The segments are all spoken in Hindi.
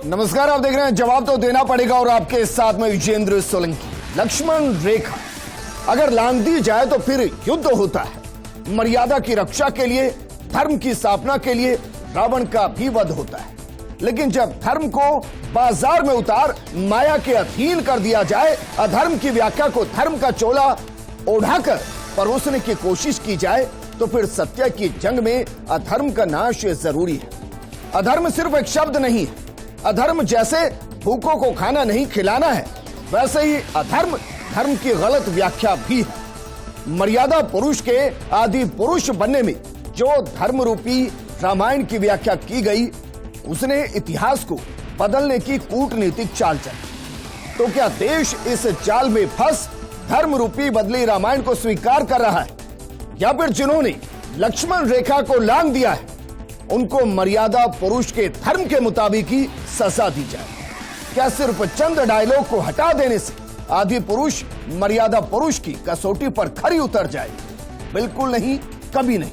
नमस्कार, आप देख रहे हैं जवाब तो देना पड़ेगा और आपके साथ में विजेंद्र सोलंकी। लक्ष्मण रेखा अगर लांघ दी जाए तो फिर युद्ध होता है। मर्यादा की रक्षा के लिए, धर्म की स्थापना के लिए रावण का भी वध होता है। लेकिन जब धर्म को बाजार में उतार माया के अधीन कर दिया जाए, अधर्म की व्याख्या को धर्म का चोला ओढ़ाकर परोसने की कोशिश की जाए, तो फिर सत्य की जंग में अधर्म का नाश जरूरी है। अधर्म सिर्फ एक शब्द नहीं है। अधर्म जैसे भूखों को खाना नहीं खिलाना है, वैसे ही अधर्म धर्म की गलत व्याख्या भी है। मर्यादा पुरुष के आदि पुरुष बनने में जो धर्म रूपी रामायण की व्याख्या की गई, उसने इतिहास को बदलने की कूटनीतिक चाल चली। तो क्या देश इस चाल में फंस धर्म रूपी बदली रामायण को स्वीकार कर रहा है, या फिर जिन्होंने लक्ष्मण रेखा को लांघ दिया है उनको मर्यादा पुरुष के धर्म के मुताबिक ही सजा दी जाए? क्या सिर्फ चंद डायलॉग को हटा देने से आदि पुरुष मर्यादा पुरुष की कसौटी पर खरी उतर जाएगी? बिल्कुल नहीं, कभी नहीं,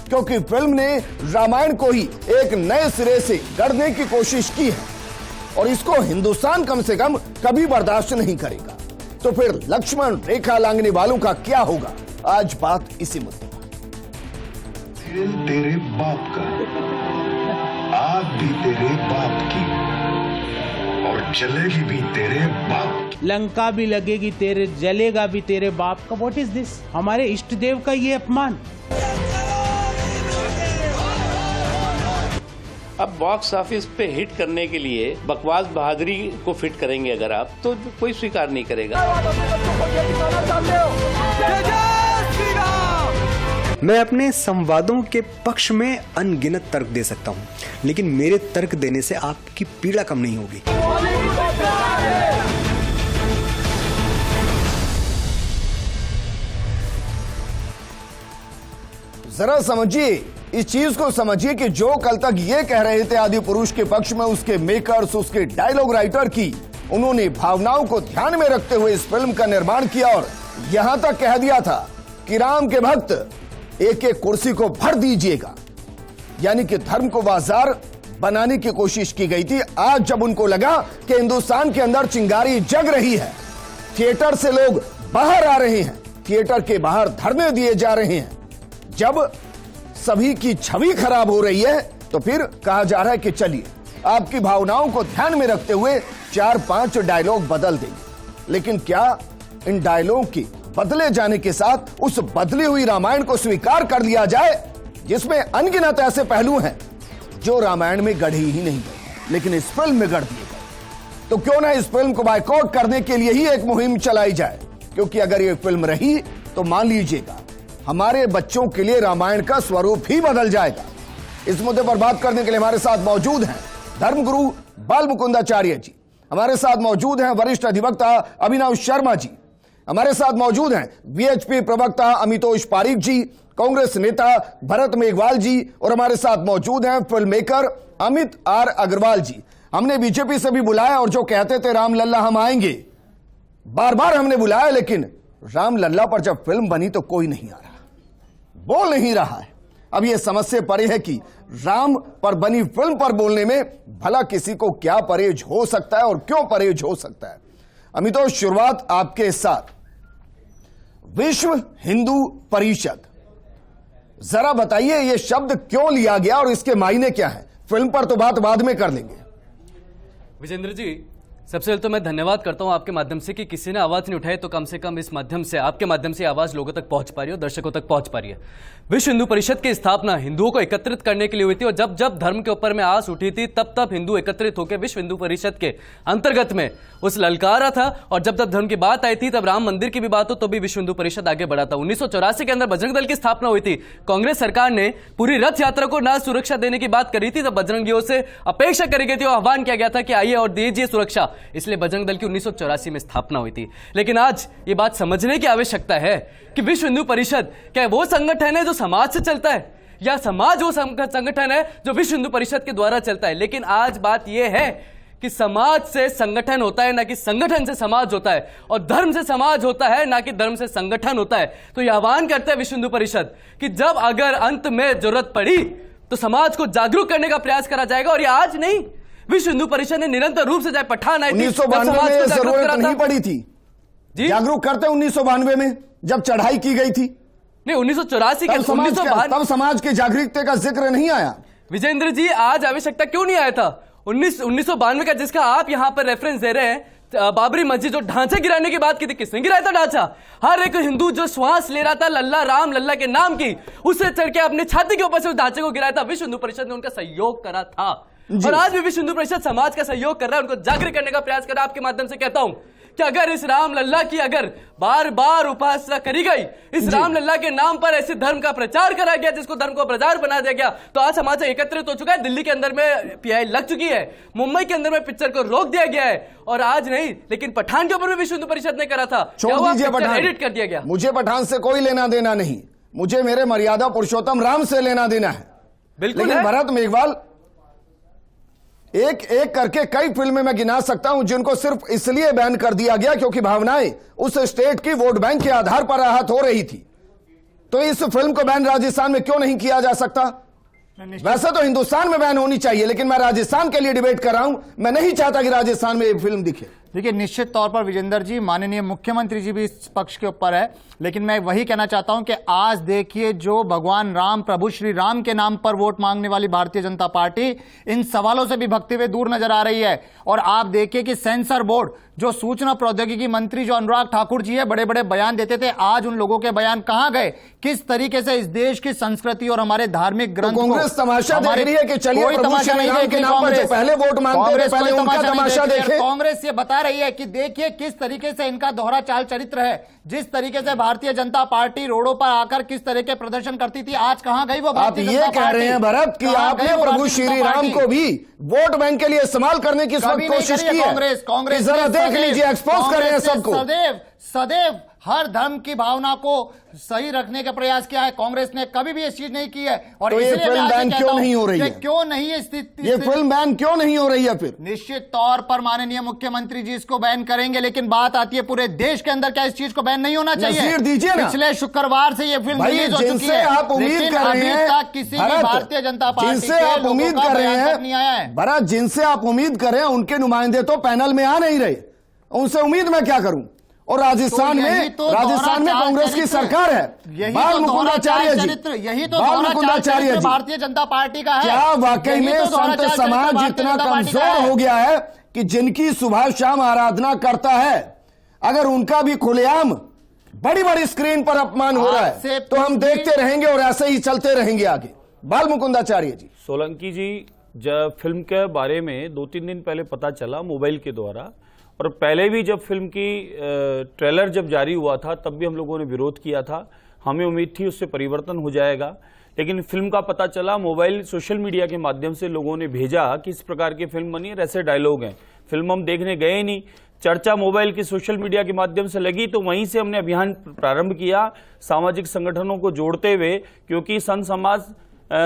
क्योंकि फिल्म ने रामायण को ही एक नए सिरे से गढ़ने की कोशिश की है और इसको हिंदुस्तान कम से कम कभी बर्दाश्त नहीं करेगा। तो फिर लक्ष्मण रेखा लांघने वालों का क्या होगा? आज बात इसी मुद्दे पर। तेरे बाप का, आग भी तेरे बाप की और जलेगी भी तेरे बाप की। लंका भी लगेगी तेरे, जलेगा भी तेरे बाप का। What is this? हमारे इष्ट देव का ये अपमान। अब बॉक्स ऑफिस पे हिट करने के लिए बकवास बहादुरी को फिट करेंगे अगर आप, तो कोई स्वीकार नहीं करेगा। मैं अपने संवादों के पक्ष में अनगिनत तर्क दे सकता हूं, लेकिन मेरे तर्क देने से आपकी पीड़ा कम नहीं होगी। जरा समझिए, इस चीज को समझिए कि जो कल तक ये कह रहे थे आदि पुरुष के पक्ष में, उसके मेकर्स, उसके डायलॉग राइटर की, उन्होंने भावनाओं को ध्यान में रखते हुए इस फिल्म का निर्माण किया और यहां तक कह दिया था कि राम के भक्त एक एक कुर्सी को भर दीजिएगा, यानी कि धर्म को बाजार बनाने की कोशिश की गई थी। आज जब उनको लगा कि हिंदुस्तान के अंदर चिंगारी जग रही है, थिएटर से लोग बाहर आ रहे हैं, थिएटर के बाहर धरने दिए जा रहे हैं, जब सभी की छवि खराब हो रही है, तो फिर कहा जा रहा है कि चलिए आपकी भावनाओं को ध्यान में रखते हुए 4-5 डायलॉग बदल देंगे। लेकिन क्या इन डायलॉग की बदले जाने के साथ उस बदली हुई रामायण को स्वीकार कर लिया जाए, जिसमें अनगिनत ऐसे पहलू हैं जो रामायण में गढ़े ही नहीं गए लेकिन इस फिल्म में गढ़ दिए गए? तो क्यों ना इस फिल्म को बायकॉट करने के लिए ही एक मुहिम चलाई जाए, क्योंकि अगर ये फिल्म रही तो मान लीजिएगा हमारे बच्चों के लिए रामायण का स्वरूप ही बदल जाएगा। इस मुद्दे पर बात करने के लिए हमारे साथ मौजूद हैं धर्मगुरु बाल मुकुंदाचार्य जी, हमारे साथ मौजूद हैं वरिष्ठ अधिवक्ता अभिनव शर्मा जी, हमारे साथ मौजूद हैं वीएचपी प्रवक्ता अमितोष पारीक जी, कांग्रेस नेता भरत मेघवाल जी, और हमारे साथ मौजूद हैं film maker Amit R Agarwal ji. हमने बीजेपी से भी बुलाया और जो कहते थे राम लल्ला हम आएंगे, बार बार हमने बुलाया, लेकिन राम लल्ला पर जब फिल्म बनी तो कोई नहीं आ रहा, बोल नहीं रहा है। अब यह समस्या परे है कि राम पर बनी फिल्म पर बोलने में भला किसी को क्या परहेज हो सकता है और क्यों परहेज हो सकता है? अमितोष, शुरुआत आपके साथ। विश्व हिंदू परिषद, जरा बताइए ये शब्द क्यों लिया गया और इसके मायने क्या है? फिल्म पर तो बात बाद में कर लेंगे। विजेंद्र जी, सबसे पहले तो मैं धन्यवाद करता हूं आपके माध्यम से कि किसी ने आवाज नहीं उठाई, तो कम से कम इस माध्यम से, आपके माध्यम से आवाज लोगों तक पहुंच पा रही है और दर्शकों तक पहुंच पा रही है। विश्व हिंदू परिषद की स्थापना हिंदुओं को एकत्रित करने के लिए हुई थी और जब जब धर्म के ऊपर में आस उठी थी तब तब हिंदू एकत्रित होकर विश्व हिंदू परिषद के अंतर्गत में उस ललकारा था, और जब जब धर्म की बात आई थी, तब राम मंदिर की भी बात हो तो भी विश्व हिंदू परिषद आगे बढ़ा था। 1984 के अंदर बजरंग दल की स्थापना हुई थी। कांग्रेस सरकार ने पूरी रथ यात्रा को ना सुरक्षा देने की बात करी थी, तब बजरंगियों से अपेक्षा करी गई थी और आह्वान किया गया था कि आइए और दीजिए सुरक्षा, इसलिए बजरंग दल की 1984 में स्थापना हुई थी। लेकिन आज ये बात समझने की आवश्यकता है कि विश्व हिंदू परिषद क्या वो संगठन है जो समाज से चलता है, या समाज वो संगठन है जो विश्व हिंदू परिषद के द्वारा चलता है? लेकिन आज बात यह है कि समाज से संगठन होता है, ना कि संगठन से समाज होता है, और धर्म से समाज होता है, ना कि धर्म से संगठन होता है। तो यह आह्वान करते हैं विश्व हिंदू परिषद कि जब अगर अंत में जरूरत पड़ी तो समाज को जागरूक करने का प्रयास करा जाएगा। और यह आज नहीं, विश्व हिंदू परिषद ने निरंतर रूप से, चाहे पठान आई थी, 1992 में जरूरत नहीं पड़ी थी जी, जागरूक करते 1992 में जब चढ़ाई की गई थी, नहीं 1984 के, तब समाज के जागरूकता का जिक्र नहीं आया। विजेंद्र जी, आज आवश्यकता क्यों नहीं आया था 1992 का, जिसका आप यहां पर रेफरेंस दे रहे हैं? बाबरी मस्जिद जो ढांचा गिराने की बात की थी, किसने गिराया था ढांचा? हर एक हिंदू जो श्वास ले रहा था लल्ला राम लल्ला के नाम की, उससे चढ़ के अपने छाती के ऊपर से उस ढांचे को गिराया था। विश्व हिंदू परिषद ने उनका सहयोग करा था और आज भी विश्व हिंदू परिषद समाज का सहयोग कर रहा है, उनको जागृत करने का प्रयास कर रहा है। आपके माध्यम से कहता हूं कि अगर इस राम लल्ला की अगर बार बार उपासना करी गई, इस राम लल्ला के नाम पर ऐसे धर्म का प्रचार करा गया, जिसको धर्म को प्रचार बना दिया गया, तो आज समाज एकत्रित हो चुका है। दिल्ली के अंदर में पीआई लग चुकी है, मुंबई के अंदर में पिक्चर को रोक दिया गया है, और आज नहीं, लेकिन पठान के ऊपर भी विश्व हिंदू परिषद ने करा था, छोड़ दीजिए पठान, एडिट कर दिया गया। मुझे पठान से कोई लेना देना नहीं, मुझे मेरे मर्यादा पुरुषोत्तम राम से लेना देना है। बिल्कुल। लेकिन भरत मेघवाल, एक एक करके कई फिल्में मैं गिना सकता हूं जिनको सिर्फ इसलिए बैन कर दिया गया क्योंकि भावनाएं उस स्टेट की वोट बैंक के आधार पर आहत हो रही थी। तो इस फिल्म को बैन राजस्थान में क्यों नहीं किया जा सकता? वैसे तो हिंदुस्तान में बैन होनी चाहिए, लेकिन मैं राजस्थान के लिए डिबेट कर रहा हूं। मैं नहीं चाहता कि राजस्थान में ये फिल्म दिखे। देखिए, निश्चित तौर पर विजेंद्र जी, माननीय मुख्यमंत्री जी भी इस पक्ष के ऊपर है, लेकिन मैं वही कहना चाहता हूं कि आज देखिए, जो भगवान राम, प्रभु श्री राम के नाम पर वोट मांगने वाली भारतीय जनता पार्टी इन सवालों से भी भगते हुए दूर नजर आ रही है। और आप देखिए कि सेंसर बोर्ड, जो सूचना प्रौद्योगिकी मंत्री जो अनुराग ठाकुर जी है, बड़े बड़े बयान देते थे, आज उन लोगों के बयान कहां गए? किस तरीके से इस देश की संस्कृति और हमारे धार्मिक ग्रंथ को कांग्रेस तमाशा देख रही है कि चलिए कोई तमाशा नहीं देख रही कांग्रेस, पहले वोट मांगते थे, पहले उनका तमाशा देखे। कांग्रेस ये बता रही है कि देखिए किस तरीके से इनका दोहरा चाल चरित्र है, जिस तरीके से भारतीय जनता पार्टी रोडों पर आकर किस तरह के प्रदर्शन करती थी, आज कहां गई वो आप ये कह रहे हैं भरत कि आपने प्रभु श्री राम को भी वोट बैंक के लिए इस्तेमाल करने की कोशिश की है? कांग्रेस जरा देख लीजिए, एक्सपोज कर रहे हैं सबको। सदैव हर धर्म की भावना को सही रखने का प्रयास किया है, कांग्रेस ने कभी भी ये चीज नहीं की है। और तो ये फिल्म बैन क्यों नहीं हो रही है? क्यों नहीं है ये फिल्म बैन क्यों नहीं हो रही है? फिर निश्चित तौर पर माननीय मुख्यमंत्री जी इसको बैन करेंगे, लेकिन बात आती है पूरे देश के अंदर क्या इस चीज को बैन नहीं होना चाहिए? दीजिए ना। पिछले शुक्रवार से ये फिल्म रिलीज हो चुकी है, आप उम्मीद कर रहे हैं किसी भी भारतीय जनता पार्टी जिनसे आप उम्मीद कर रहे हैं भरत, जिनसे आप उम्मीद कर रहे हैं उनके नुमाइंदे तो पैनल में आ नहीं रहे, उनसे उम्मीद मैं क्या करूं? और राजस्थान में कांग्रेस की सरकार है, बाल मुकुंदाचार्य जी, यही तो भारतीय जनता पार्टी का है। क्या वाकई में संत समाज इतना कमजोर हो गया है कि जिनकी सुबह शाम आराधना करता है, अगर उनका भी खुलेआम बड़ी बड़ी स्क्रीन पर अपमान हो रहा है तो हम देखते रहेंगे और ऐसे ही चलते रहेंगे आगे? बाल मुकुंदाचार्य जी। सोलंकी जी, जब फिल्म के बारे में 2-3 दिन पहले पता चला मोबाइल के द्वारा, और पहले भी जब फिल्म की ट्रेलर जब जारी हुआ था तब भी हम लोगों ने विरोध किया था। हमें उम्मीद थी उससे परिवर्तन हो जाएगा, लेकिन फिल्म का पता चला मोबाइल सोशल मीडिया के माध्यम से लोगों ने भेजा कि इस प्रकार की फिल्म बनी है, ऐसे डायलॉग हैं। फिल्म हम देखने गए नहीं, चर्चा मोबाइल की सोशल मीडिया के माध्यम से लगी, तो वहीं से हमने अभियान प्रारंभ किया सामाजिक संगठनों को जोड़ते हुए, क्योंकि संत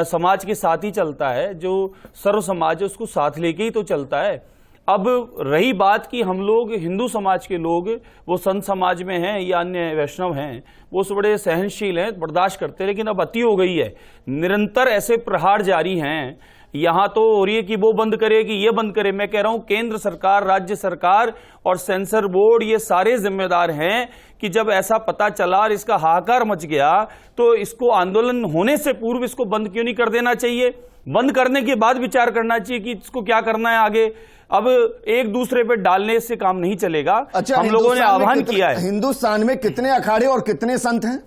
समाज के साथ ही चलता है, जो सर्व समाज है उसको साथ लेके ही तो चलता है। अब रही बात कि हम लोग हिंदू समाज के लोग, वो संत समाज में हैं या अन्य वैष्णव हैं, वो बड़े सहनशील हैं, बर्दाश्त करते हैं, लेकिन अब अति हो गई है। निरंतर ऐसे प्रहार जारी हैं, यहाँ तो हो रही है कि वो बंद करे कि ये बंद करे। मैं कह रहा हूं केंद्र सरकार, राज्य सरकार और सेंसर बोर्ड ये सारे जिम्मेदार हैं कि जब ऐसा पता चला और इसका हाहाकार मच गया तो इसको आंदोलन होने से पूर्व इसको बंद क्यों नहीं कर देना चाहिए? बंद करने के बाद विचार करना चाहिए कि इसको क्या करना है आगे। अब एक दूसरे पे डालने से काम नहीं चलेगा। अच्छा, हम लोगों ने आह्वान किया है। हिंदुस्तान में कितने अखाड़े और कितने संत हैं?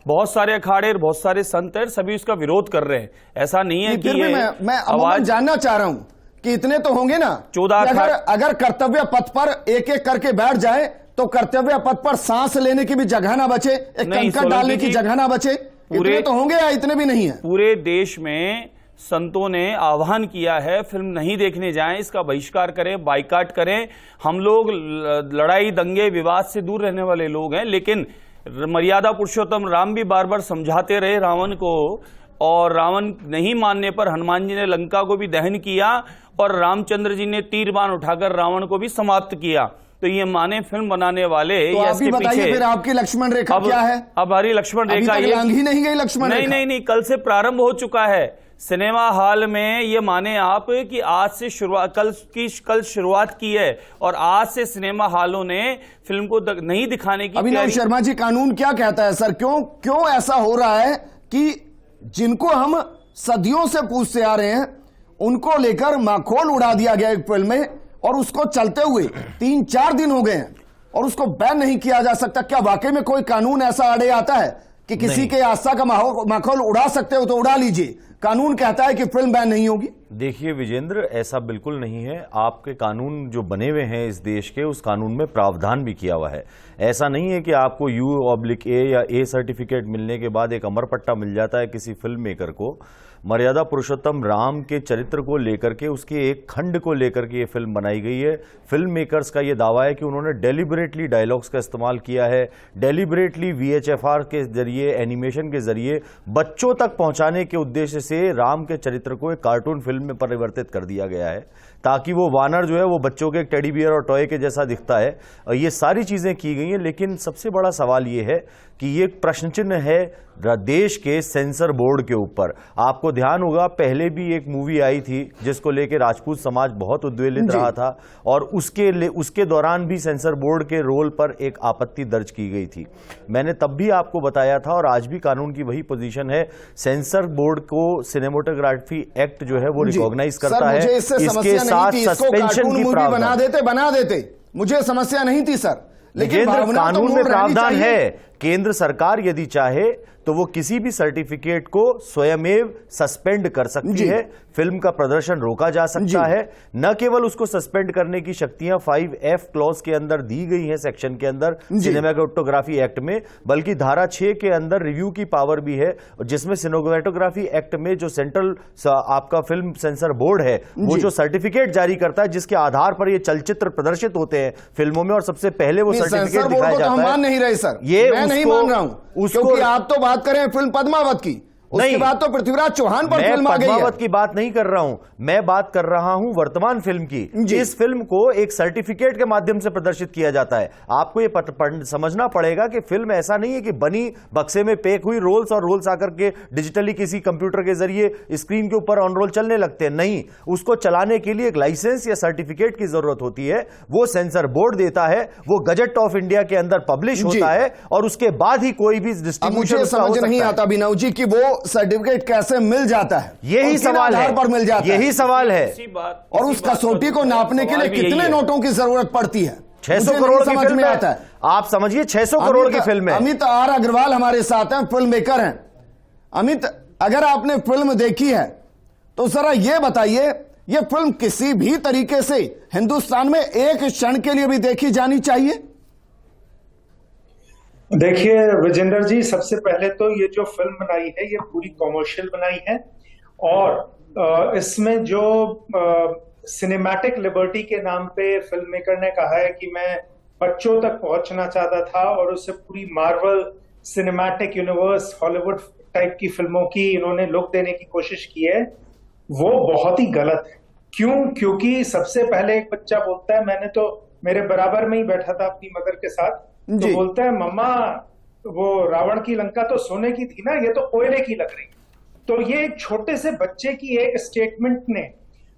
बहुत सारे अखाड़े और बहुत सारे संत हैं, सभी उसका विरोध कर रहे हैं। ऐसा नहीं है कि मैं आवाज जानना चाह रहा हूं कि इतने तो होंगे ना। 14 अगर कर्तव्य पथ पर एक एक करके बैठ जाए तो कर्तव्य पथ पर सांस लेने की भी जगह ना बचे, एक कंकड़ डालने की जगह ना बचे। इतने तो होंगे या इतने भी नहीं है? पूरे देश में संतों ने आह्वान किया है फिल्म नहीं देखने जाएं, इसका बहिष्कार करें, बाइकाट करें। हम लोग लड़ाई दंगे विवाद से दूर रहने वाले लोग हैं, लेकिन मर्यादा पुरुषोत्तम राम भी बार बार समझाते रहे रावण को, और रावण नहीं मानने पर हनुमान जी ने लंका को भी दहन किया और रामचंद्र जी ने तीर बाण उठाकर रावण को भी समाप्त किया। तो ये माने फिल्म बनाने वाले तो आप भी बताइए फिर आपकी लक्ष्मण रेखा क्या है? अब हमारी लक्ष्मण रेखा ही नहीं गई लक्ष्मण रेखा? नहीं, कल से प्रारंभ हो चुका है। सिनेमा हॉल में ये माने आप कि आज से कल शुरुआत की है और आज से सिनेमा हॉलों ने फिल्म को नहीं दिखाने की अभिनव शर्मा जी, कानून क्या कहता है सर? क्यों ऐसा हो रहा है कि जिनको हम सदियों से पूछते आ रहे हैं उनको लेकर माखौल उड़ा दिया गया एक फिल्म में, और उसको चलते हुए 3-4 दिन हो गए हैं और उसको बैन नहीं किया जा सकता? क्या वाकई में कोई कानून ऐसा आड़े आता है कि किसी के आस्था का माहौल उड़ा सकते हो तो उड़ा लीजिए, कानून कहता है कि फिल्म बैन नहीं होगी? देखिए विजेंद्र, ऐसा बिल्कुल नहीं है। आपके कानून जो बने हुए हैं इस देश के, उस कानून में प्रावधान भी किया हुआ है। ऐसा नहीं है कि आपको U/A या A सर्टिफिकेट मिलने के बाद एक अमर पट्टा मिल जाता है किसी फिल्म मेकर को। मर्यादा पुरुषोत्तम राम के चरित्र को लेकर के, उसके एक खंड को लेकर के ये फिल्म बनाई गई है। फिल्म मेकर्स का ये दावा है कि उन्होंने डेलिबरेटली डायलॉग्स का इस्तेमाल किया है, डेलिबरेटली VHFR के जरिए, एनिमेशन के जरिए बच्चों तक पहुंचाने के उद्देश्य से राम के चरित्र को एक कार्टून फिल्म में परिवर्तित कर दिया गया है, ताकि वो वानर जो है वो बच्चों के एक टेडी बियर और टॉय के जैसा दिखता है। और ये सारी चीजें की गई हैं, लेकिन सबसे बड़ा सवाल ये है कि ये प्रश्न चिन्ह है देश के सेंसर बोर्ड के ऊपर। आपको ध्यान होगा पहले भी एक मूवी आई थी जिसको लेकर राजपूत समाज बहुत उद्वेलित रहा था, और उसके दौरान भी सेंसर बोर्ड के रोल पर एक आपत्ति दर्ज की गई थी। मैंने तब भी आपको बताया था, और आज भी कानून की वही पोजीशन है, सेंसर बोर्ड को सिनेमेटोग्राफी एक्ट जो है वो रिकॉग्नाइज करता है। इसके साथ सस्पेंशन की बना देते मुझे समस्या नहीं थी सर, लेकिन कानून में प्रावधान है। केंद्र सरकार यदि चाहे तो वो किसी भी सर्टिफिकेट को स्वयमेव सस्पेंड कर सकती है, फिल्म का प्रदर्शन रोका जा सकता है। न केवल उसको सस्पेंड करने की शक्तियां 5F क्लॉज के अंदर दी गई हैं, सेक्शन के अंदर सिनेमेटोग्राफी एक्ट में, बल्कि धारा 6 के अंदर रिव्यू की पावर भी है, जिसमें सिनेमेटोग्राफी एक्ट में जो सेंट्रल आपका फिल्म सेंसर बोर्ड है वो जो सर्टिफिकेट जारी करता है जिसके आधार पर ये चलचित्र प्रदर्शित होते हैं फिल्मों में, और सबसे पहले वो सर्टिफिकेट दिखाया जाता है। मान नहीं रहे सर, ये मैं नहीं मान रहा हूं, क्योंकि आप तो बात करें फिल्म पद्मावत की, उसके बाद तो पृथ्वीराज चौहान पर फिल्म आ गई है। मैं पद्मावत की बात नहीं कर रहा हूं, मैं बात कर रहा हूं वर्तमान फिल्म की। इस फिल्म को एक सर्टिफिकेट के माध्यम से प्रदर्शित किया जाता है। आपको ये समझना पड़ेगा कि फिल्म ऐसा नहीं है कि बनी बक्से में पैक हुई रोल्स, और रोल्स आकर के डिजिटली किसी कंप्यूटर के जरिए स्क्रीन के ऊपर ऑन रोल चलने लगते हैं। नहीं, उसको चलाने के लिए एक लाइसेंस या सर्टिफिकेट की जरूरत होती है, वो सेंसर बोर्ड देता है, वो गजट ऑफ इंडिया के अंदर पब्लिश होता है, और उसके बाद ही कोई भी डिस्ट्रीब्यूशन समझ नहीं आता अभिनव जी कि वो सर्टिफिकेट कैसे मिल जाता है, यही सवाल है, पर मिल जाता यही सवाल है। और उस कसौटी को नापने के लिए कितने नोटों की जरूरत पड़ती है? 600 करोड़ की फिल्म आता है, आप समझिए 600 करोड़ की फिल्म है। अमित आर अग्रवाल हमारे साथ हैं, फिल्म मेकर हैं। अमित, अगर आपने फिल्म देखी है तो जरा ये बताइए, ये फिल्म किसी भी तरीके से हिंदुस्तान में एक क्षण के लिए भी देखी जानी चाहिए? देखिए विजेंद्र जी, सबसे पहले तो ये जो फिल्म बनाई है ये पूरी कॉमर्शियल बनाई है, और इसमें जो सिनेमैटिक लिबर्टी के नाम पे फिल्म मेकर ने कहा है कि मैं बच्चों तक पहुंचना चाहता था और उससे पूरी Marvel cinematic universe Hollywood type की फिल्मों की इन्होंने लुक देने की कोशिश की है, वो बहुत ही गलत है। क्यों? क्योंकि सबसे पहले एक बच्चा बोलता है, मैंने तो मेरे बराबर में ही बैठा था अपनी मदर के साथ, तो बोलता है मम्मा वो रावण की लंका तो सोने की थी ना, ये तो कोयले की लग रही। तो ये एक छोटे से बच्चे की एक स्टेटमेंट ने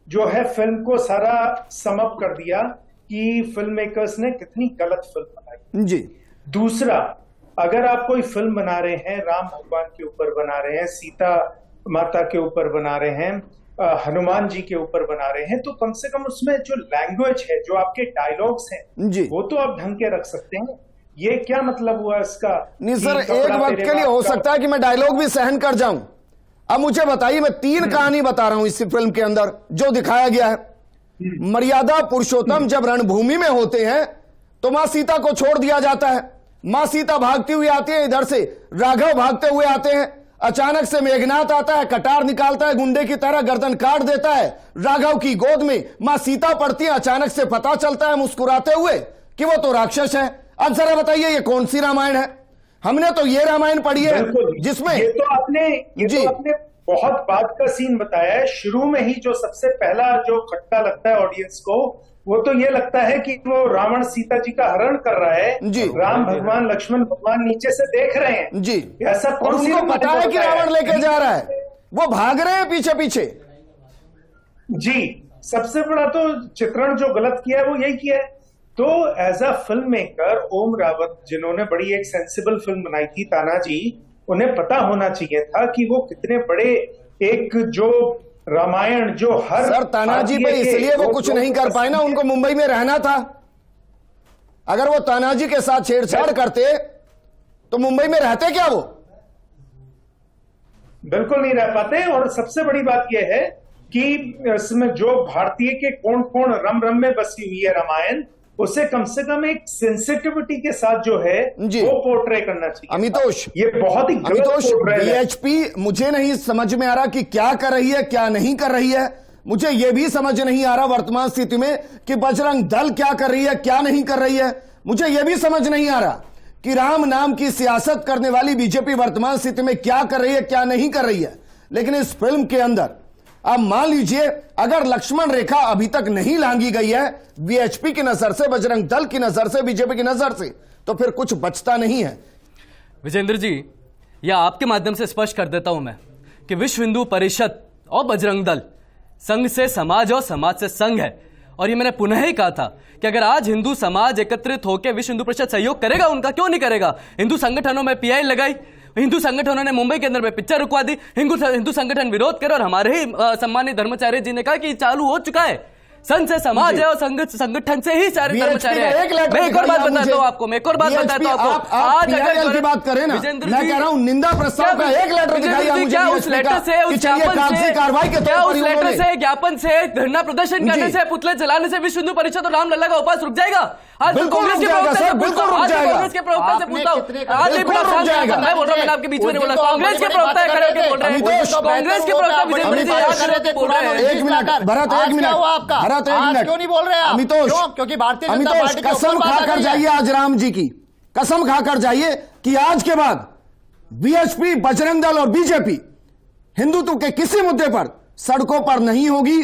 जो है फिल्म को सारा सम अप कर दिया कि फिल्म मेकर्स ने कितनी गलत फिल्म बनाई जी। दूसरा, अगर आप कोई फिल्म बना रहे हैं, राम भगवान के ऊपर बना रहे हैं, सीता माता के ऊपर बना रहे हैं, हनुमान जी के ऊपर बना रहे हैं, तो कम से कम उसमें जो लैंग्वेज है, जो आपके डायलॉग्स हैं जी, वो तो आप ढंग के रख सकते हैं। ये क्या मतलब हुआ इसका? नहीं सर, एक वक्त के लिए हो सकता है कि मैं डायलॉग भी सहन कर जाऊं। अब मुझे बताइए, मैं 3 कहानी बता रहा हूं इस फिल्म के अंदर जो दिखाया गया है। मर्यादा पुरुषोत्तम जब रणभूमि में होते हैं तो मां सीता को छोड़ दिया जाता है। मां सीता भागती हुई आती है, इधर से राघव भागते हुए आते हैं। अचानक से मेघनाथ आता है, कटार निकालता है, गुंडे की तरह गर्दन काट देता है। राघव की गोद में मां सीता पड़ती है। अचानक से पता चलता है मुस्कुराते हुए कि वो तो राक्षस है। अब जरा बताइए, ये कौन सी रामायण है? हमने तो ये रामायण पढ़ी है जिसमें ये तो आपने बहुत बात का सीन बताया है। शुरू में ही जो सबसे पहला जो खट्टा लगता है ऑडियंस को, वो तो ये लगता है कि वो रावण सीता जी का हरण कर रहा है जी। राम भगवान लक्ष्मण भगवान नीचे से देख रहे हैं जी। ऐसा कौन सी पता है कि रावण लेके जा रहा है? वो भाग रहे हैं पीछे पीछे। जी, सबसे बड़ा तो चित्रण जो गलत किया है वो यही किया है। तो एज अ फिल्म मेकर ओम रावत, जिन्होंने बड़ी एक सेंसिबल फिल्म बनाई थी तानाजी, उन्हें पता होना चाहिए था कि वो कितने बड़े एक जो रामायण जो हर सर तानाजी पे इसलिए वो कुछ नहीं कर पाए ना, उनको मुंबई में रहना था। अगर वो तानाजी के साथ छेड़छाड़ करते तो मुंबई में रहते क्या वो? बिल्कुल नहीं रह पाते। और सबसे बड़ी बात यह है कि इसमें जो भारतीय के कोण कोण रम रम में बसी हुई है रामायण, उसे कम से कम एक सेंसिटिविटी के साथ जो है वो पोर्ट्रे करना चाहिए। अमितोष, ये बहुत ही अमितोष, बीएचपी मुझे नहीं समझ में आ रहा कि क्या कर रही है क्या नहीं कर रही है। मुझे यह भी समझ नहीं आ रहा वर्तमान स्थिति में कि बजरंग दल क्या कर रही है क्या नहीं कर रही है। मुझे यह भी समझ नहीं आ रहा कि राम नाम की सियासत करने वाली बीजेपी वर्तमान स्थिति में क्या कर रही है क्या नहीं कर रही है। लेकिन इस फिल्म के अंदर अब मान लीजिए अगर लक्ष्मण रेखा अभी तक नहीं लांगी गई है वीएचपी की नजर से, बजरंग दल की नजर से, बीजेपी की नजर से, तो फिर कुछ बचता नहीं है। विजेंद्र जी, यह आपके माध्यम से स्पष्ट कर देता हूं मैं कि विश्व हिंदू परिषद और बजरंग दल संघ से समाज और समाज से संघ है। और ये मैंने पुनः ही कहा था कि अगर आज हिंदू समाज एकत्रित होकर विश्व हिंदू परिषद सहयोग करेगा उनका, क्यों नहीं करेगा। हिंदू संगठनों में पीआई लगाई, हिंदू संगठनों ने मुंबई के अंदर में पिक्चर रुकवा दी, हिंदू संगठन विरोध करे और हमारे ही सम्मानित धर्माचार्य जी ने कहा कि चालू हो चुका है। संघ से समाज है और संगठन से ही सारे धर्माचार्य हैं। मैं एक और बात बताता हूं आपको, मैं एक और बात बताता हूं आपको। आज अगर की बात करें ना, मैं कह रहा हूं निंदा प्रस्ताव का एक लेटर दिखाइए मुझे। क्या उस लेटर से, उस लेटर से, ज्ञापन से, धरना प्रदर्शन करने से, पुतले जलाने से विश्व हिंदू परिषद और रामलला का उपास रुक जाएगा? आज कांग्रेस के प्रवक्ता से पूछता हूं, कांग्रेस के प्रवक्ता से पूछता हूं, आज मैं बोल रहा हूं, मैंने आपके बीच में नहीं बोला। कांग्रेस के प्रवक्ता खड़े होकर बोल रहे हैं, कांग्रेस के प्रवक्ता विजेंद्र जी खड़े होकर बोल रहे हैं। एक मिनट भरत, एक मिनट भरत, एक मिनट क्यों नहीं बोल रहे आप? अमितोष, क्योंकि भारतीय जनता पार्टी की कसम खाकर जाइए, आज राम जी की कसम खाकर जाइए कि आज के बाद बीएचपी, बजरंग दल और बीजेपी हिंदुत्व के किसी मुद्दे पर सड़कों पर नहीं होगी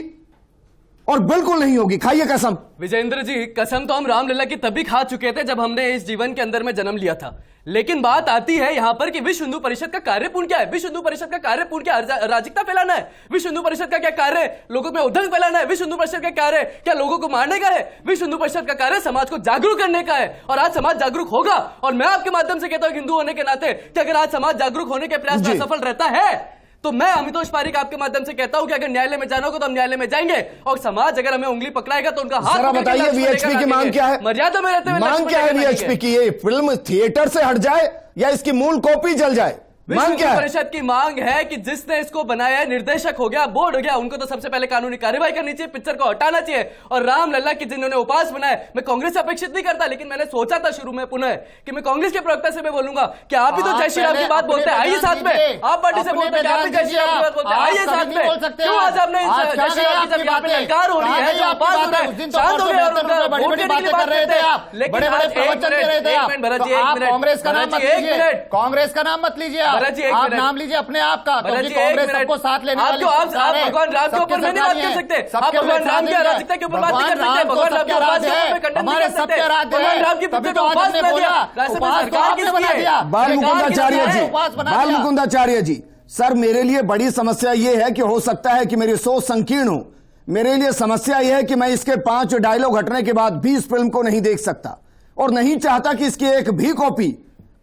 और बिल्कुल नहीं होगी। खाइए कसम। विजेंद्र जी, कसम तो हम रामलला की तभी खा चुके थे जब हमने इस जीवन के अंदर में जन्म लिया था। लेकिन बात आती है यहां पर कि विश्व हिंदू परिषद का कार्यपूर्ण क्या है? विश्व हिंदू परिषद का कार्यपूर्ण क्या? अराजकता फैलाना है? विश्व हिंदू परिषद का क्या कार्य है? लोगों में उद्दंग फैलाना है? विश्व हिंदू परिषद का कार्य है क्या लोगों को मारने का है? विश्व हिंदू परिषद का कार्य समाज को जागरूक करने का है और आज समाज जागरूक होगा। और मैं आपके माध्यम से कहता हूं हिंदू होने के नाते कि अगर आज समाज जागरूक होने के प्रयास में सफल रहता है तो मैं अमितोष पारीक आपके माध्यम से कहता हूं कि अगर न्यायालय में जाना होगा तो हम न्यायालय में जाएंगे और समाज अगर हमें उंगली पकड़ाएगा तो उनका हाथ। बताइए वीएचपी की मांग क्या है? मर्यादा में रहते हुए मांग क्या है वीएचपी की? ये फिल्म थिएटर से हट जाए या इसकी मूल कॉपी जल जाए? मांग क्या है? परिषद की मांग है कि जिसने इसको बनाया है, निर्देशक हो गया, बोर्ड हो गया, उनको तो सबसे पहले कानूनी कार्यवाही करनी चाहिए, पिक्चर को हटाना चाहिए। और रामलला की जिन्होंने उपास बनाया, मैं कांग्रेस से अपेक्षित नहीं करता, लेकिन मैंने सोचा था शुरू में पुनः कि मैं कांग्रेस के प्रवक्ता से मैं बोलूंगा कि आप भी तो जय श्री राम की बात बोलते हैं, आइए साथ में। आप पार्टी से बोलते हैं आप भी जय श्री राम की बात बोलते हैं, आइए साथ में। क्यों आज आपने जय श्री राम की जब ललकार हो रही है, जो उपास हो रहा है, शांत हो गए और उनका वोट देने की बात करते हैं। लेकिन भरत जी, एक मिनट, कांग्रेस का नाम मत लीजिए, कांग्रेस का नाम मत लीजिए, आप नाम लीजिए अपने आप का, क्योंकि कांग्रेस सबको साथ लेने वाली। आप भगवान राम के ऊपर नहीं बात कर सकते, आप भगवान राम की अराजकता के ऊपर बात नहीं कर सकते, भगवान राम के उपास के ऊपर खंडन नहीं कर सकते। भगवान राम की प्रतिमा पे उपास बना दिया, सरकार किसकी है? बाल मुकुंदाचार्य जी, बाल मुकुंदाचार्य जी, सर मेरे लिए बड़ी समस्या यह है कि हो सकता है कि मेरी सोच संकीर्ण हो। मेरे लिए समस्या यह है कि मैं इसके 5 डायलॉग हटने के बाद भी इस फिल्म को नहीं देख सकता और नहीं चाहता कि इसकी एक भी कॉपी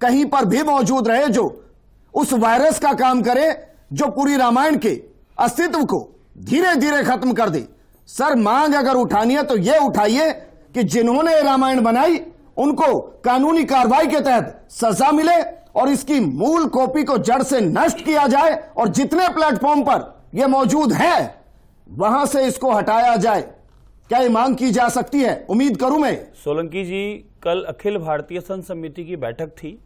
कहीं पर भी मौजूद रहे जो उस वायरस का काम करे जो पूरी रामायण के अस्तित्व को धीरे धीरे खत्म कर दे। सर मांग अगर उठानी है तो यह उठाइए कि जिन्होंने रामायण बनाई उनको कानूनी कार्रवाई के तहत सजा मिले और इसकी मूल कॉपी को जड़ से नष्ट किया जाए और जितने प्लेटफॉर्म पर यह मौजूद है वहां से इसको हटाया जाए। क्या ये मांग की जा सकती है? उम्मीद करूं मैं। सोलंकी जी, कल अखिल भारतीय संत समिति की बैठक थी,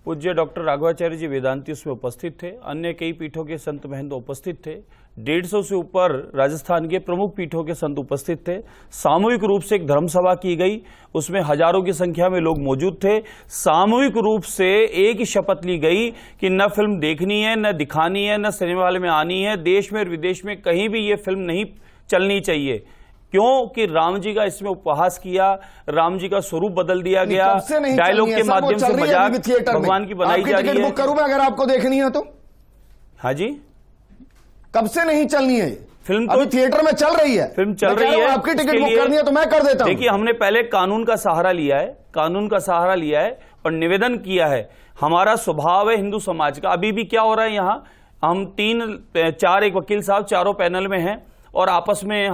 पूज्य डॉक्टर राघवाचार्य जी वेदांती उसमें उपस्थित थे, अन्य कई पीठों के संत महंत उपस्थित थे, 150 से ऊपर राजस्थान के प्रमुख पीठों के संत उपस्थित थे। सामूहिक रूप से एक धर्म सभा की गई, उसमें हजारों की संख्या में लोग मौजूद थे। सामूहिक रूप से एक ही शपथ ली गई कि न फिल्म देखनी है, न दिखानी है, न सिनेमा हॉल में आनी है, देश में और विदेश में कहीं भी ये फिल्म नहीं चलनी चाहिए। क्योंकि राम जी का इसमें उपहास किया, राम जी का स्वरूप बदल दिया गया, डायलॉग के माध्यम से मजाक भगवान की बनाई जा रही है। बुक करूं मैं अगर आपको देखनी है तो? हाँ जी, कब से नहीं चलनी है? फिल्म तो अभी थिएटर में चल रही है, फिल्म चल रही है, आपकी टिकट बुक करनी है तो मैं कर देता हूं। देखिए, हमने पहले कानून का सहारा लिया है, कानून का सहारा लिया है और निवेदन किया है। हमारा स्वभाव है हिंदू समाज का। अभी भी क्या हो रहा है यहां, हम 3-4 एक वकील साहब चारों पैनल में हैं और आपस में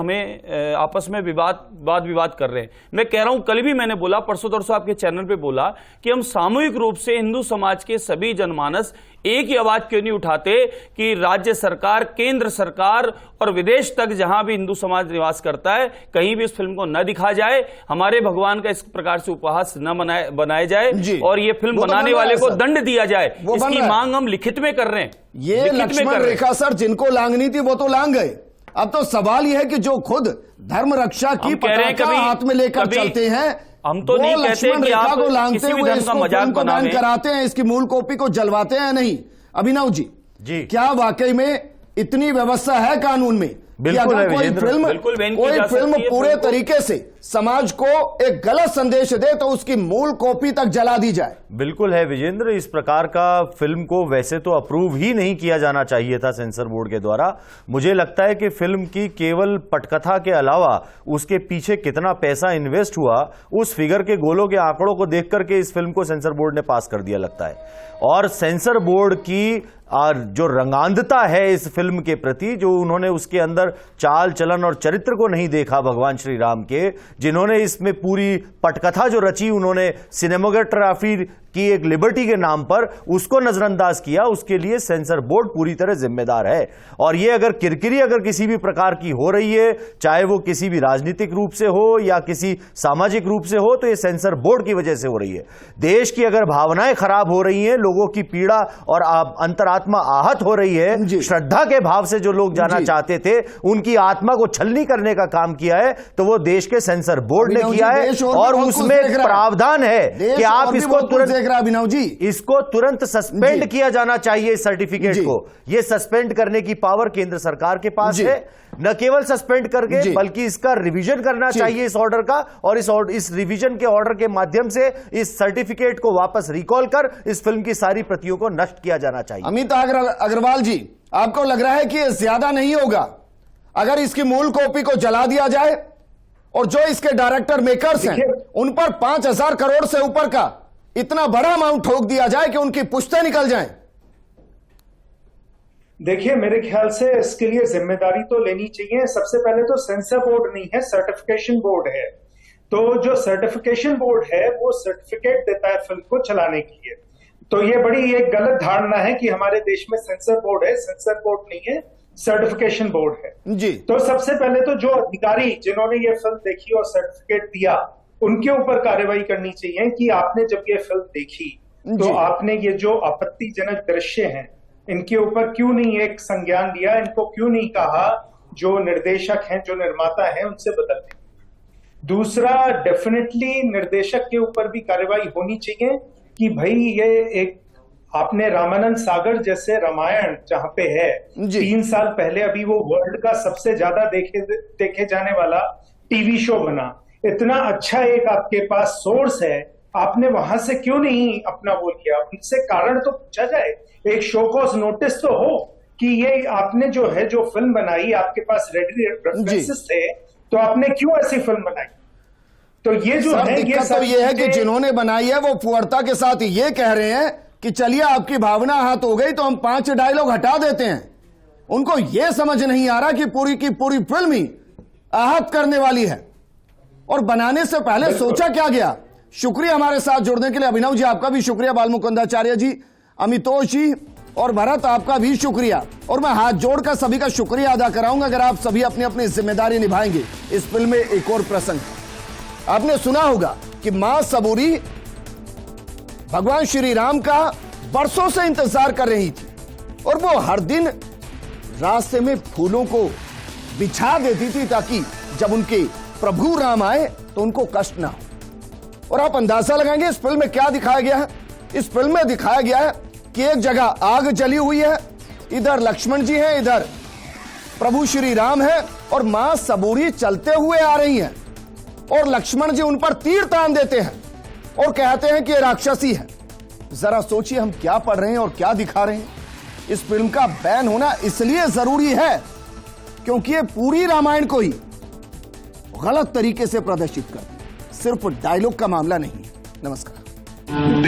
वाद विवाद कर रहे हैं। मैं कह रहा हूं, कल भी मैंने बोला, परसों तरसों आपके चैनल पे बोला कि हम सामूहिक रूप से हिंदू समाज के सभी जनमानस एक ही आवाज क्यों नहीं उठाते कि राज्य सरकार, केंद्र सरकार और विदेश तक जहां भी हिंदू समाज निवास करता है, कहीं भी इस फिल्म को न दिखा जाए, हमारे भगवान का इस प्रकार से उपहास न बनाया जाए और ये फिल्म बनाने वाले को दंड दिया जाए। इसकी मांग हम लिखित में कर रहे हैं। ये लक्ष्मण रेखा सर जिनको लांघनी थी वो तो लांघ गए। अब तो सवाल यह है कि जो खुद धर्म रक्षा की पताका हाथ में लेकर चलते हैं, हम तो नहीं कहते कि आप किसी भी धर्म का मजाक बनाएं, कराते हैं, इसकी मूल कॉपी को जलवाते हैं नहीं। अभिनव जी, क्या वाकई में इतनी व्यवस्था है कानून में? बिल्कुल है, कोई फिल्म पूरे तरीके से समाज को एक गलत संदेश दे तो उसकी मूल कॉपी तक जला दी जाए? बिल्कुल है विजेंद्र, इस प्रकार का फिल्म को वैसे तो अप्रूव ही नहीं किया जाना चाहिए था सेंसर बोर्ड के द्वारा। मुझे लगता है कि फिल्म की केवल पटकथा के अलावा उसके पीछे कितना पैसा इन्वेस्ट हुआ, उस फिगर के गोलों के आंकड़ों को देख करके इस फिल्म को सेंसर बोर्ड ने पास कर दिया लगता है। और सेंसर बोर्ड की जो रंगांधता है इस फिल्म के प्रति, जो उन्होंने उसके अंदर चाल चलन और चरित्र को नहीं देखा भगवान श्री राम के, जिन्होंने इसमें पूरी पटकथा जो रची, उन्होंने सिनेमाटोग्राफी की एक लिबर्टी के नाम पर उसको नजरअंदाज किया, उसके लिए सेंसर बोर्ड पूरी तरह जिम्मेदार है। और ये अगर किरकिरी अगर किसी भी प्रकार की हो रही है, चाहे वो किसी भी राजनीतिक रूप से हो या किसी सामाजिक रूप से हो, तो ये सेंसर बोर्ड की वजह से हो रही है। देश की अगर भावनाएं खराब हो रही हैं, लोगों की पीड़ा और अंतरात्मा आहत हो रही है, श्रद्धा के भाव से जो लोग जाना चाहते थे उनकी आत्मा को छलनी करने का काम किया है, तो वो देश के सेंसर बोर्ड ने किया है। और उसमें प्रावधान है कि आप इसको तुरंत, अभिनव जी, इसको तुरंत सस्पेंड किया जाना चाहिए। इस सर्टिफिकेट को ये सस्पेंड करने की पावर केंद्र सरकार के पास है। न केवल सस्पेंड करके बल्कि इसका रिवीजन करना चाहिए इस ऑर्डर का, और इस रिवीजन के ऑर्डर के माध्यम से इस सर्टिफिकेट को वापस रिकॉल कर इस फिल्म की सारी प्रतियों को नष्ट किया जाना चाहिए। अमित अग्रवाल जी, आपको लग रहा है कि यह ज्यादा नहीं होगा अगर इसकी मूल कॉपी को जला दिया जाए और जो इसके डायरेक्टर मेकर्स हैं उन पर 5,000 करोड़ से ऊपर का इतना बड़ा अमाउंट ठोक दिया जाए कि उनकी पुश्तें निकल जाएं? देखिए, मेरे ख्याल से इसके लिए जिम्मेदारी तो लेनी चाहिए। सबसे पहले तो सेंसर बोर्ड नहीं है, सर्टिफिकेशन बोर्ड है। तो जो सर्टिफिकेशन बोर्ड है वो सर्टिफिकेट देता है फिल्म को चलाने के लिए। तो ये बड़ी एक गलत धारणा है कि हमारे देश में सेंसर बोर्ड है। सेंसर बोर्ड नहीं है, सर्टिफिकेशन बोर्ड है जी। तो सबसे पहले तो जो अधिकारी जिन्होंने ये फिल्म देखी और सर्टिफिकेट दिया, उनके ऊपर कार्रवाई करनी चाहिए कि आपने जब ये फिल्म देखी तो आपने ये जो आपत्तिजनक दृश्य हैं इनके ऊपर क्यों नहीं एक संज्ञान लिया, इनको क्यों नहीं कहा जो निर्देशक हैं, जो निर्माता हैं, उनसे बदल दें। दूसरा, डेफिनेटली निर्देशक के ऊपर भी कार्रवाई होनी चाहिए कि भाई ये एक आपने रामानंद सागर जैसे रामायण जहां पे है 3 साल पहले अभी वो वर्ल्ड का सबसे ज्यादा देखे जाने वाला टीवी शो बना, इतना अच्छा एक आपके पास सोर्स है, आपने वहां से क्यों नहीं अपना वो किया? उनसे कारण तो पूछा जाए, एक शो कॉज नोटिस तो हो कि ये आपने जो है जो फिल्म बनाई, आपके पास रेडी रेफरेंसेस थे, तो आपने क्यों ऐसी फिल्म बनाई? तो ये जो है दिक्कत तो ये है कि जिन्होंने बनाई है वो फुअर्ता के साथ ये कह रहे हैं कि चलिए आपकी भावना हाथ हो गई तो हम 5 डायलॉग हटा देते हैं। उनको यह समझ नहीं आ रहा कि पूरी की पूरी फिल्म ही आहत करने वाली है और बनाने से पहले सोचा क्या गया। शुक्रिया हमारे साथ जुड़ने के लिए अभिनव जी, आपका भी शुक्रिया, बालमुकुंदाचार्य जी, अमितोष जी और भरत आपका भी शुक्रिया। और मैं हाथ जोड़कर सभी का शुक्रिया अदा कराऊंगा अगर आप सभी अपनी अपनी जिम्मेदारी निभाएंगे। इस फिल्म में एक और प्रसंग आपने सुना होगा कि मां सबूरी भगवान श्री राम का बरसों से इंतजार कर रही थी और वो हर दिन रास्ते में फूलों को बिछा देती थी ताकि जब उनके प्रभु राम आए तो उनको कष्ट ना हो। और आप अंदाजा लगाएंगे इस फिल्म में क्या दिखाया गया है। इस फिल्म में दिखाया गया है कि एक जगह आग जली हुई है, इधर लक्ष्मण जी हैं, इधर प्रभु श्री राम है और मां सबूरी चलते हुए आ रही हैं और लक्ष्मण जी उन पर तीर तान देते हैं और कहते हैं कि ये राक्षसी है। जरा सोचिए हम क्या पढ़ रहे हैं और क्या दिखा रहे हैं। इस फिल्म का बैन होना इसलिए जरूरी है क्योंकि ये पूरी रामायण को ही गलत तरीके से प्रदर्शित कर, सिर्फ डायलॉग का मामला नहीं है। नमस्कार।